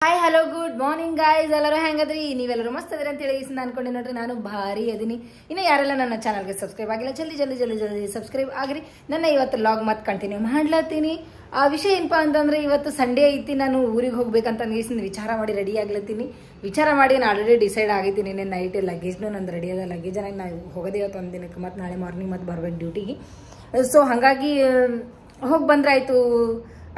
Hi hello good morning guys, ಎಲ್ಲರೂ ಹೆಂಗದ್ರಿ? ನೀವೆಲ್ಲರೂ ಮಸ್ತ್ ಅದ್ರಿ ಅಂತ ಹೇಳಿ ಅನ್ಕೊಂಡೆ ನೋಡ್ರಿ. ನಾನು ಭಾರಿ ಅದೀನಿ. ಇನ್ನು ಯಾರೆಲ್ಲ ನನ್ನ ಚಾನಲ್ಗೆ ಸಬ್ಸ್ಕ್ರೈಬ್ ಆಗಿಲ್ಲ, ಜಲ್ದಿ ಜಲ್ದಿ ಜಲ್ದಿ ಜಲ್ದಿ ಸಬ್ಸ್ಕ್ರೈಬ್ ಆಗ್ರಿ. ನನ್ನ ಇವತ್ತು ಲಾಗ್ ಮತ್ತೆ ಕಂಟಿನ್ಯೂ ಮಾಡ್ಲತ್ತೀನಿ. ಆ ವಿಷಯ ಏನಪ್ಪಾ ಅಂತಂದ್ರೆ, ಇವತ್ತು ಸಂಡೇ ಐತಿ, ನಾನು ಊರಿಗೆ ಹೋಗ್ಬೇಕಂತ ವಿಚಾರ ಮಾಡಿ ರೆಡಿ ಆಗ್ಲತ್ತೀನಿ. ವಿಚಾರ ಮಾಡಿ ನಾನು ಆಲ್ರೆಡಿ ಡಿಸೈಡ್ ಆಗಿದ್ದೀನಿ. ನಿನ್ನೆ ನೈಟ್ ಲಗೇಜ್ನು ನಂದು ರೆಡಿ ಅದ. ಲಗೇಜ್ ನಾವು ಹೋಗೋದೇ ಇವತ್ತು ಒಂದು ದಿನಕ್ಕೆ, ಮತ್ತು ನಾಳೆ ಮಾರ್ನಿಂಗ್ ಮತ್ತೆ ಬರ್ಬೇಕು ಡ್ಯೂಟಿಗೆ. ಸೊ ಹಾಗಾಗಿ ಹೋಗಿ ಬಂದ್ರಾಯ್ತು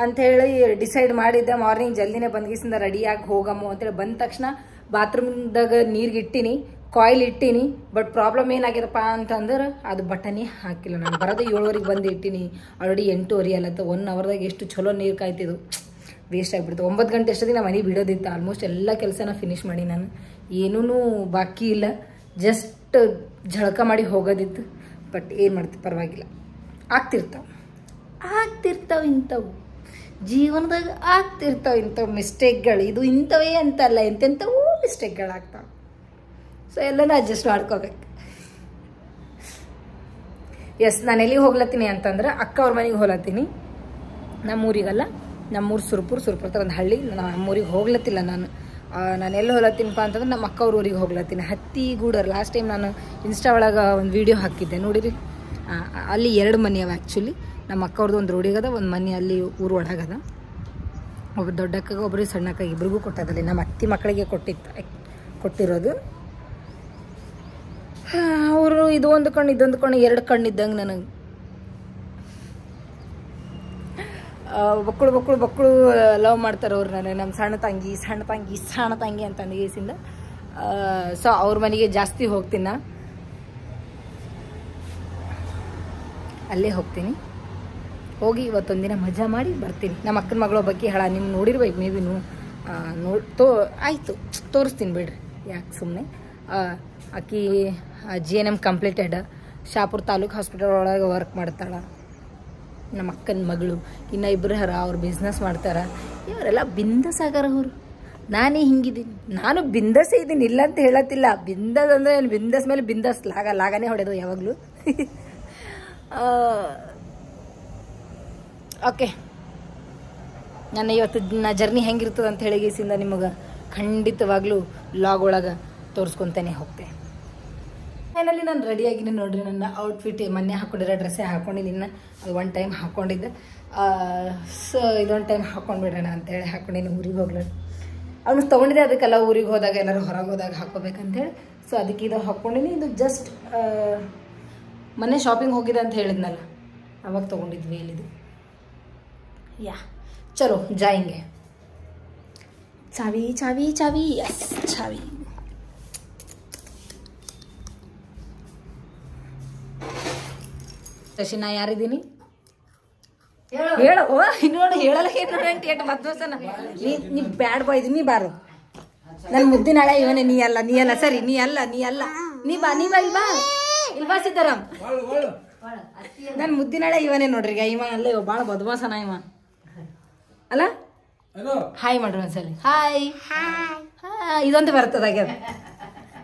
ಅಂಥೇಳಿ ಡಿಸೈಡ್ ಮಾಡಿದ್ದೆ. ಮಾರ್ನಿಂಗ್ ಜಲ್ದಿನೇ ಬಂದ್ಗಿಸಿಂದ ರೆಡಿಯಾಗಿ ಹೋಗಮ್ಮು ಅಂತೇಳಿ ಬಂದ ತಕ್ಷಣ ಬಾತ್ರೂಮ್ದಾಗ ನೀರಿಗೆ ಇಟ್ಟೀನಿ, ಕಾಯಿಲ್ ಇಟ್ಟೀನಿ. ಬಟ್ ಪ್ರಾಬ್ಲಮ್ ಏನಾಗ್ಯದಪ್ಪ ಅಂತಂದ್ರೆ ಅದು ಬಟನೇ ಹಾಕಿಲ್ಲ. ನಾನು ಬರೋದು 7:00 ಬಂದು ಇಟ್ಟೀನಿ, ಆಲ್ರೆಡಿ 8:30 ಅಲ್ಲತ್ತ. 1 ಅವರ್ದಾಗ ಎಷ್ಟು ಚಲೋ ನೀರು ಕಾಯ್ತಿದ್ದು, ವೇಸ್ಟ್ ಆಗಿಬಿಡ್ತು. 9 ಗಂಟೆ ಅಷ್ಟೊತ್ತಿಗೆ ಮನೆ ಬಿಡೋದಿತ್ತು. ಆಲ್ಮೋಸ್ಟ್ ಎಲ್ಲ ಕೆಲಸನ ಫಿನಿಶ್ ಮಾಡಿ ನಾನು, ಏನೂ ಬಾಕಿ ಇಲ್ಲ, ಜಸ್ಟ್ ಝಳಕ ಮಾಡಿ ಹೋಗೋದಿತ್ತು. ಬಟ್ ಏನು ಮಾಡ್ತೀವಿ, ಪರವಾಗಿಲ್ಲ, ಆಗ್ತಿರ್ತಾವೆ ಇಂಥವು ಜೀವನದಾಗ, ಆಗ್ತಿರ್ತಾವೆ ಇಂಥವು ಮಿಸ್ಟೇಕ್ಗಳು. ಇದು ಇಂಥವೇ ಅಂತಲ್ಲ, ಎಂತೆಂಥವೂ ಮಿಸ್ಟೇಕ್ಗಳಾಗ್ತಾವೆ. ಸೊ ಎಲ್ಲನೂ ಅಡ್ಜಸ್ಟ್ ಮಾಡ್ಕೋಬೇಕು. ಎಸ್, ನಾನು ಎಲ್ಲಿಗೆ ಹೋಗ್ಲತ್ತೀನಿ ಅಂತಂದ್ರೆ ಅಕ್ಕ ಅವ್ರ ಮನೆಗೆ ಹೋಗ್ಲತ್ತೀನಿ. ನಮ್ಮೂರಿಗಲ್ಲ, ನಮ್ಮೂರು ಸುರ್ಪುರ್ ಒಂದು ಹಳ್ಳಿ. ನಮ್ಮೂರಿಗೆ ಹೋಗ್ಲತ್ತಿಲ್ಲ ನಾನು. ಎಲ್ಲಿ ಹೋಗ್ಲತ್ತೀನಪ್ಪ ಅಂತಂದ್ರೆ ನಮ್ಮ ಅಕ್ಕ ಅವ್ರ ಊರಿಗೆ ಹೋಗ್ಲತ್ತೀನಿ. ಹತ್ತಿಗೂಡರ್. ಲಾಸ್ಟ್ ಟೈಮ್ ನಾನು ಇನ್ಸ್ಟಾ ಒಳಗೆ ಒಂದು ವಿಡಿಯೋ ಹಾಕಿದ್ದೆ ನೋಡಿರಿ. ಅಲ್ಲಿ 2 ಮನೆ ಅವ ಆ್ಯಕ್ಚುಲಿ. ನಮ್ಮ ಅಕ್ಕ ಅವ್ರದ್ದು ಒಂದು ರೋಡಿಗದ, ಒಂದು ಮನೆ ಅಲ್ಲಿ ಊರು ಒಳಗದ. ಒಬ್ಬರು ದೊಡ್ಡಕ್ಕಗೆ, ಒಬ್ಬರಿಗೆ ಸಣ್ಣಕ್ಕಾಗಿ, ಇಬ್ರಿಗೂ ಕೊಟ್ಟದಲ್ಲಿ. ನಮ್ಮ ಅತ್ತಿ ಮಕ್ಕಳಿಗೆ ಕೊಟ್ಟಿರೋದು. ಅವರು ಇದು ಒಂದು ಕಣ್ಣು ಇದೊಂದು ಕಣ್ಣು 2 ಕಣ್ಣು ಇದ್ದಂಗೆ ನನಗೆ. ಬಕ್ಕಳು ಲವ್ ಮಾಡ್ತಾರೆ ಅವ್ರು ನನಗೆ. ನಮ್ಮ ಸಣ್ಣ ತಂಗಿ ಅಂತ ಅಂದಿಗೆಸಿಂದ. ಸೊ ಅವ್ರ ಮನೆಗೆ ಜಾಸ್ತಿ ಹೋಗ್ತೀನಿ ನಾ. ಅಲ್ಲೇ ಹೋಗ್ತೀನಿ. ಹೋಗಿ ಇವತ್ತೊಂದಿನ ಮಜಾ ಮಾಡಿ ಬರ್ತೀನಿ. ನಮ್ಮ ಅಕ್ಕನ ಮಗಳ ಬಗ್ಗೆ ಹೇಳ, ನೀವು ನೋಡಿರ್ಬೇಕು ಮೇ ಬಿ. ಆಯಿತು, ತೋರಿಸ್ತೀನಿ ಬಿಡ್ರಿ, ಯಾಕೆ ಸುಮ್ಮನೆ. ಆಕಿ GNM completed, Shapur taluk hospital ಒಳಗೆ ವರ್ಕ್ ಮಾಡ್ತಾಳೆ. ನಮ್ಮ ಅಕ್ಕನ ಮಗಳು ಇನ್ನು 2 ಹರ, ಅವ್ರು ಬಿಸ್ನೆಸ್ ಮಾಡ್ತಾರೆ. ಇವರೆಲ್ಲ ಬಿಂದಸ್ ಆಗಾರ ಅವರು. ನಾನೇ ಹಿಂಗಿದ್ದೀನಿ, ನಾನು ಬಿಂದಸೇ ಇದ್ದೀನಿ, ಇಲ್ಲ ಅಂತ ಹೇಳತ್ತಿಲ್ಲ. ಬಿಂದಸ್ ಅಂದರೆ ಬಿಂದಸ್ ಮೇಲೆ ಬಿಂದಸ್, ಲಾಗನೇ ಹೊಡೆದು ಯಾವಾಗಲೂ. ಓಕೆ, ನನ್ನ ಇವತ್ತು ಜರ್ನಿ ಹೆಂಗಿರ್ತದೆ ಅಂತ ಹೇಳಿಗೆಸಿಂದ ನಿಮಗೆ ಖಂಡಿತವಾಗ್ಲೂ ಲಾಗ್ ಒಳಗೆ ತೋರಿಸ್ಕೊತಾನೆ ಹೋಗ್ತೆ. ಫೈನಲಿ ನಾನು ರೆಡಿಯಾಗಿದ್ದೀನಿ ನೋಡ್ರಿ. ನನ್ನ ಔಟ್ಫಿಟ್ ಮೊನ್ನೆ ಹಾಕೊಂಡಿರೋ ಡ್ರೆಸ್ಸೇ ಹಾಕೊಂಡಿದ್ದೀನಿ. ಅದು 1 ಟೈಮ್ ಹಾಕ್ಕೊಂಡಿದ್ದೆ. ಸೊ ಇದೊಂದು ಟೈಮ್ ಹಾಕ್ಕೊಂಡ್ಬಿಡ್ರೋಣ ಅಂತೇಳಿ ಹಾಕ್ಕೊಂಡಿನಿ. ಊರಿಗೆ ಹೋಗ್ಲಿ ಅವ್ನು ತೊಗೊಂಡಿದ್ದೆ, ಅದಕ್ಕೆಲ್ಲ ಊರಿಗೆ ಹೋದಾಗ ಎಲ್ಲರೂ ಹೊರಗೆ ಹೋದಾಗ ಹಾಕ್ಕೋಬೇಕಂತೇಳಿ. ಸೊ ಅದಕ್ಕೆ ಇದು ಹಾಕ್ಕೊಂಡಿನಿ. ಇದು ಜಸ್ಟ್ ಮೊನ್ನೆ ಶಾಪಿಂಗ್ ಹೋಗಿದೆ ಅಂತ ಹೇಳಿದ್ನಲ್ಲ, ಅವಾಗ ತೊಗೊಂಡಿದ್ವಿ ಇಲ್ಲಿದು. ಯಾ ಚಲೋ ಜಾಯಿಂಗೆ. ಚಾವಿ ಎಸ್ ಚಾವಿ. ಶಶಿ, ನಾ ಯಾರಿದ್ದೀನಿ ಹೇಳು. ಇನ್ನೋಡು ಹೇಳಲ್ಲ, ಏನು ಮದ್ವಸನ. ನೀ ಬ್ಯಾಡ್ ಬಾಯ್ ಇದೀನಿ, ಬಾರು. ನನ್ನ ಮುದ್ದಿನ ಹಳೆ ಇವನೇ. ನೀ ಅಲ್ಲ ಸರಿ, ನೀ ಅಲ್ಲ. ನೀ ಬಾ ಇಲ್ವಾ ಸಿದ್ದರಾಮ್. ನನ್ನ ಮುದ್ದಿನ ಹಳೆ ಇವನೇ ನೋಡ್ರಿ. ಇವ ಅಲ್ಲೇ ಭಾಳ ಬದ್ಮಾಸನ ಇವ ಅಲ್ಲ. ಹಾಯ್ ಮಾಡ್ರಿ ಒಂದ್ಸಲಿ. ಹಾಯ್. ಇದೊಂದು ಬರ್ತದಾಗ್ಯದ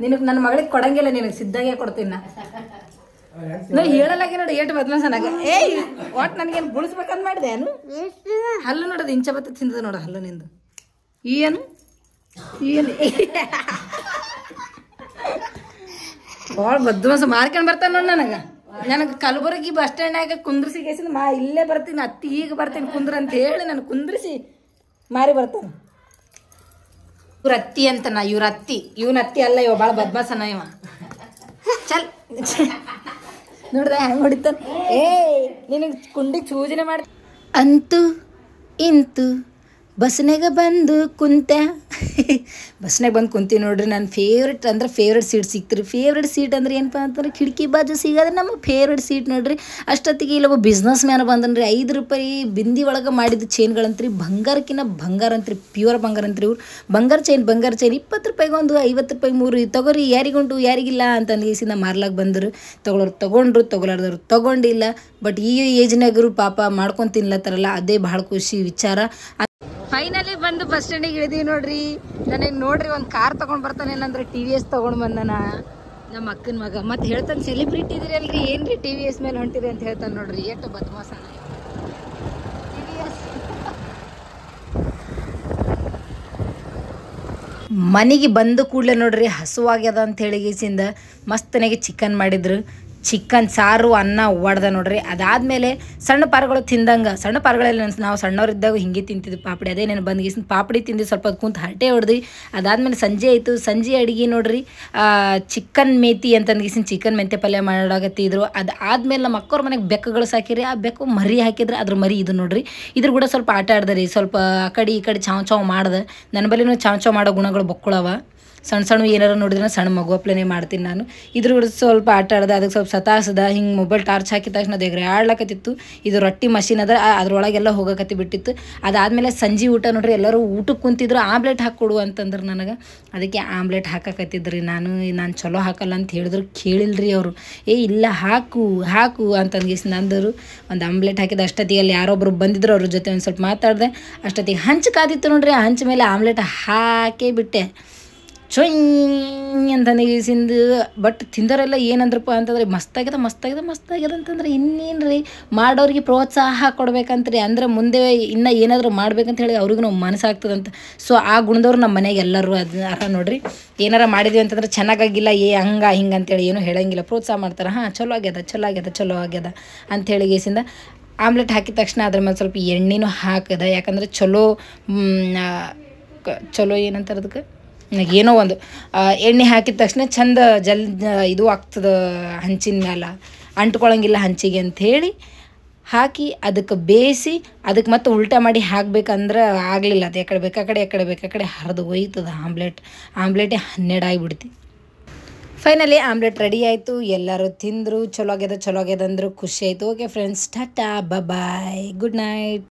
ನಿನಗೆ. ನನ್ನ ಮಗಳಿಗೆ ಕೊಡಂಗಿಲ್ಲ, ನಿನಗೆ ಸಿದ್ಧಾಗೆ ಕೊಡ್ತೀನಿ ನಾ. ಹೇಳಲಾಗೆ ನೋಡಿ, ಏಟು ಬದ್ಮಾಸನಾಗ. ಒಟ್ಟು ನನಗೇನು ಬುಳಿಸ್ಬೇಕಂತ ಮಾಡಿದೆ ಏನು? ಹಲ್ಲು ನೋಡೋದು ಇಂಚ ಬತ್ತ ತಿಂದದ ನೋಡ, ಹಲ್ಲು ನಿಂದು. ಏನು ಭಾಳ ಬದ್ಮಾಸ ಮಾರ್ಕೊಂಡು ಬರ್ತಾನೆ ನೋಡಿ. ನನಗೆ ಕಲಬುರಗಿ ಬಸ್ ಸ್ಟ್ಯಾಂಡ್ನಾಗ ಕುಂದ್ರಿಸಿ ಕೇಸಿಂದ ಇಲ್ಲೇ ಬರ್ತೀನಿ. ಅತ್ತಿ ಈಗ ಬರ್ತೀನಿ ಕುಂದ್ರ ಅಂತ ಹೇಳಿ ನಾನು ಕುಂದ್ರಿಸಿ ಮಾರಿ ಬರ್ತಾನೆ. ಇವ್ರ ಅತ್ತಿ ಅಂತ. ಇವನ ಅತ್ತಿ ಅಲ್ಲ, ಇವ ಭಾಳ ಬದ್ಮಾಸನ ಇವ. ಚಲ್ ನೋಡ್ದೆ ಹೆಂಗೆ ಹೊಡಿತಾನೆ. ನಿನಗೆ ಕುಂಡಿಗೆ ಸೂಜನೆ ಮಾಡಿ. ಅಂತೂ ಇಂತು ಬಸ್ನಾಗ ಬಂದು ಕುಂತೆ. ಬಸ್ನಾಗ ಬಂದು ಕುಂತೀವಿ ನೋಡ್ರಿ. ನನ್ನ ಫೇವ್ರೆಟ್ ಸೀಟ್ ಸಿಕ್ತು ರೀ. ಫೇವ್ರೆಟ್ ಸೀಟ್ ಅಂದ್ರೆ ಏನಪ್ಪ ಅಂತಂದ್ರೆ, ಕಿಟಕಿ ಬಾಜು ಸಿಗೋದ್ರೆ ನಮ್ಮ ಫೇವ್ರೆಟ್ ಸೀಟ್ ನೋಡ್ರಿ. ಅಷ್ಟೊತ್ತಿಗೆ ಇಲ್ಲೊಬ್ಬ ಬಿಸ್ನೆಸ್ ಮ್ಯಾನ್ ಬಂದನ್ರಿ. 5 ರೂಪಾಯಿ ಬಿಂದಿ ಒಳಗೆ ಮಾಡಿದ ಚೈನ್ಗಳಂತ್ರಿ. ಬಂಗಾರಕ್ಕಿಂತ ಬಂಗಾರ ಅಂತ್ರಿ, ಪ್ಯೂರ್ ಬಂಗಾರ ಅಂತ್ರಿ. ಇವ್ರು ಬಂಗಾರ ಚೈನ್ 20 ರೂಪಾಯಿಗೆ ಒಂದು, 50 ರೂಪಾಯಿಗೆ 3 ತಗೋರಿ, ಯಾರಿಗುಂಟು ಯಾರಿಗಿಲ್ಲ ಅಂತ ಅಂದಿಸಿಂದ ಮಾರ್ಲಾಗ ಬಂದರು. ತಗೊಳ್ಳೋರು ತೊಗೊಂಡ್ರು, ತಗೊಳ್ಳಾರ್ದವ್ರು ತೊಗೊಂಡಿಲ್ಲ. ಬಟ್ ಈ ಏಜ್ನಾಗರು ಪಾಪ ಮಾಡ್ಕೊಂಡು ತಿನ್ಲತ್ತಾರಲ್ಲ, ಅದೇ ಭಾಳ ಖುಷಿ ವಿಚಾರ. ಫೈನಲಿ ಬಂದು ಬಸ್ ಸ್ಟ್ಯಾಂಡಿಗೆ ಇಳಿದೀವಿ ನೋಡ್ರಿ. ನನಗೆ ನೋಡ್ರಿ ಒಂದು ಕಾರ್ ತೊಗೊಂಡು ಬರ್ತಾನೆ ಏನಂದ್ರೆ TVS ತೊಗೊಂಡು ಬಂದಾನ ನಮ್ಮ ಅಕ್ಕನ ಮಗ. ಮತ್ತೆ ಹೇಳ್ತಾನೆ, ಸೆಲೆಬ್ರಿಟಿ ಇದೀರಿ ಅಲ್ರಿ, ಏನ್ರಿ TVS ಮೇಲೆ ಹೊಂಟಿರಿ ಅಂತ ಹೇಳ್ತಾನೆ ನೋಡ್ರಿ. ಎಷ್ಟು ಬದ್ಮಾಸನ TVS. ಮನೆಗೆ ಬಂದು ಕೂಡಲೇ ನೋಡ್ರಿ ಹಸುವಾಗ್ಯದ ಅಂತ ಹೇಳಿಗಿಸಿಂದ ಮಸ್ತನಾಗಿ ಚಿಕನ್ ಮಾಡಿದ್ರು. ಚಿಕನ್ ಸಾರು ಅನ್ನ ಒಡ್ದ ನೋಡ್ರಿ. ಅದಾದಮೇಲೆ ಸಣ್ಣ ಪಾರುಗಳು ತಿಂದಂಗೆ, ಸಣ್ಣ ಪಾರುಗಳೆಲ್ಲ ನಾವು ಸಣ್ಣವರಿದ್ದಾಗ ಹಿಂಗೆ ತಿಂತಿದ್ವಿ ಪಾಪಡಿ. ಅದೇ ನಾನು ಬಂದ್ಗೀಸಿನ ಪಾಪಡಿ ತಿಂದು ಸ್ವಲ್ಪ ಕುಂತು ಹರಟೆ ಹೊಡೆದು ಅದಾದಮೇಲೆ ಸಂಜೆ ಆಯಿತು. ಸಂಜೆ ಅಡುಗೆ ನೋಡ್ರಿ ಚಿಕನ್ ಮೇತಿ ಅಂತಂದ್ಗೀಸಿನ ಚಿಕನ್ ಮೆಂತೆ ಪಲ್ಯ ಮಾಡಾಕತ್ತಿದ್ರು. ಅದಾದಮೇಲೆ ನಮ್ಮ ಅಕ್ಕವ್ರ ಮನೆಗೆ ಬೆಕ್ಕುಗಳು ಸಾಕಿರಿ. ಆ ಬೆಕ್ಕು ಮರಿ ಹಾಕಿದ್ರೆ ಅದ್ರ ಮರಿ ಇದು ನೋಡ್ರಿ. ಇದ್ರ ಕೂಡ ಸ್ವಲ್ಪ ಆಟ ಆಡ್ದೆ ರೀ. ಸ್ವಲ್ಪ ಆ ಕಡೆ ಈ ಕಡೆ ಚಾವ್ ಚಾವ್ ಮಾಡ್ದೆ. ನನ್ನ ಬಳಿನೂ ಚಾವ್ ಚಾವ್ ಮಾಡೋ ಗುಣಗಳು ಬಕ್ಕುಳವ. ಸಣ್ಣ ಸಣ್ಣ ಏನಾರು ನೋಡಿದ್ರೆ ಸಣ್ಣ ಮಗು ಅಪ್ಲೇ ಮಾಡ್ತೀನಿ ನಾನು. ಇದ್ರ ಕೂಡ ಸ್ವಲ್ಪ ಆಟ ಆಡ್ದೆ. ಅದಕ್ಕೆ ಸ್ವಲ್ಪ ಸತಾಸದ ಹಿಂಗೆ ಮೊಬೈಲ್ ಟಾರ್ಚ್ ಹಾಕಿದ ತಕ್ಷಣ ಅದು ಎಗ್ರೆ ಆಡ್ಲಕತ್ತಿತ್ತು. ಇದು ರೊಟ್ಟಿ ಮಷಿನ್ ಅದ, ಅದ್ರೊಳಗೆಲ್ಲ ಹೋಗಕತ್ತಿ ಬಿಟ್ಟಿತ್ತು. ಅದಾದಮೇಲೆ ಸಂಜೆ ಊಟ ನೋಡ್ರಿ ಎಲ್ಲರೂ ಊಟಕ್ಕೆ ಕುಂತಿದ್ರು. ಆಮ್ಲೆಟ್ ಹಾಕ್ಕೊಡು ಅಂತಂದ್ರೆ ನನಗೆ. ಅದಕ್ಕೆ ಆಮ್ಲೆಟ್ ಹಾಕಕತ್ತಿದ್ರಿ. ನಾನು ಚಲೋ ಹಾಕಲ್ಲ ಅಂತ ಹೇಳಿದ್ರು, ಕೇಳಿಲ್ರಿ ಅವರು. ಇಲ್ಲ ಹಾಕು ಹಾಕು ಅಂತಂದ್ಗಿಸಿ ನಂದರು ಒಂದು ಆಮ್ಲೆಟ್ ಹಾಕಿದ. ಅಷ್ಟೊತ್ತಿಗೆ ಅಲ್ಲಿ ಯಾರೊಬ್ಬರು ಬಂದಿದ್ರು, ಅವ್ರ ಜೊತೆ ಒಂದು ಸ್ವಲ್ಪ ಮಾತಾಡಿದೆ. ಅಷ್ಟೊತ್ತಿಗೆ ಹಂಚು ಕಾದಿತ್ತು ನೋಡ್ರಿ. ಆ ಹಂಚು ಮೇಲೆ ಆಮ್ಲೆಟ್ ಹಾಕೇ ಬಿಟ್ಟೆ. ಚೊಯ್ ಅಂತಂದು. ಬಟ್ ತಿಂದವರೆಲ್ಲ ಏನಂದ್ರಪ್ಪ ಅಂತಂದ್ರೆ ಮಸ್ತಾಗ್ಯದ ಅಂತಂದ್ರೆ ಇನ್ನೇನು ರೀ, ಮಾಡೋರಿಗೆ ಪ್ರೋತ್ಸಾಹ ಕೊಡ್ಬೇಕಂತ್ರಿ. ಅಂದ್ರೆ ಮುಂದೆ ಇನ್ನೂ ಏನಾದರೂ ಮಾಡ್ಬೇಕಂತ ಹೇಳಿ ಅವ್ರಿಗೂ ನಾವು ಮನಸ್ಸಾಗ್ತದಂತ. ಸೊ ಆ ಗುಣದವ್ರು ನಮ್ಮ ಮನೆಗೆ ಎಲ್ಲರೂ ಅದನ್ನ ನೋಡ್ರಿ. ಏನಾರ ಮಾಡಿದ್ವಿ ಅಂತಂದ್ರೆ ಚೆನ್ನಾಗಾಗಿಲ್ಲ ಹಿಂಗೆ ಅಂತೇಳಿ ಏನೂ ಹೇಳಂಗಿಲ್ಲ, ಪ್ರೋತ್ಸಾಹ ಮಾಡ್ತಾರೆ. ಚಲೋ ಆಗ್ಯದ ಅಂಥೇಳಿ ಗೇಸಿಂದ ಆಮ್ಲೆಟ್ ಹಾಕಿದ ತಕ್ಷಣ ಅದ್ರ ಮೇಲೆ ಸ್ವಲ್ಪ ಎಣ್ಣೆನೂ ಹಾಕಿದೆ. ಯಾಕಂದ್ರೆ ಚಲೋ ಏನಂತಾರೆ ಅದಕ್ಕೆ, ಏನೋ ಒಂದು ಎಣ್ಣೆ ಹಾಕಿದ ತಕ್ಷಣ ಚಂದ ಇದು ಆಗ್ತದೆ, ಹಂಚಿನ ಮೇಲೆ ಅಂಟ್ಕೊಳಂಗಿಲ್ಲ ಹಂಚಿಗೆ ಅಂಥೇಳಿ ಹಾಕಿ ಅದಕ್ಕೆ ಬೇಯಿಸಿ ಅದಕ್ಕೆ ಮತ್ತೆ ಉಲ್ಟಾ ಮಾಡಿ ಹಾಕ್ಬೇಕಂದ್ರೆ ಆಗಲಿಲ್ಲ. ಅದು ಎಕಡೆ ಬೇಕಾಕಡೆ ಹರಿದು ಹೋಯ್ತದ ಆಮ್ಲೆಟೇ 12 ಆಗಿಬಿಡ್ತಿ. ಫೈನಲಿ ಆಮ್ಲೆಟ್ ರೆಡಿ ಆಯಿತು. ಎಲ್ಲರೂ ತಿಂದರು. ಚಲೋ ಆಗ್ಯದ ಅಂದರು. ಖುಷಿ ಆಯಿತು. ಓಕೆ ಫ್ರೆಂಡ್ಸ್, ಟಾಟಾ ಬಾಯ್, ಗುಡ್ ನೈಟ್.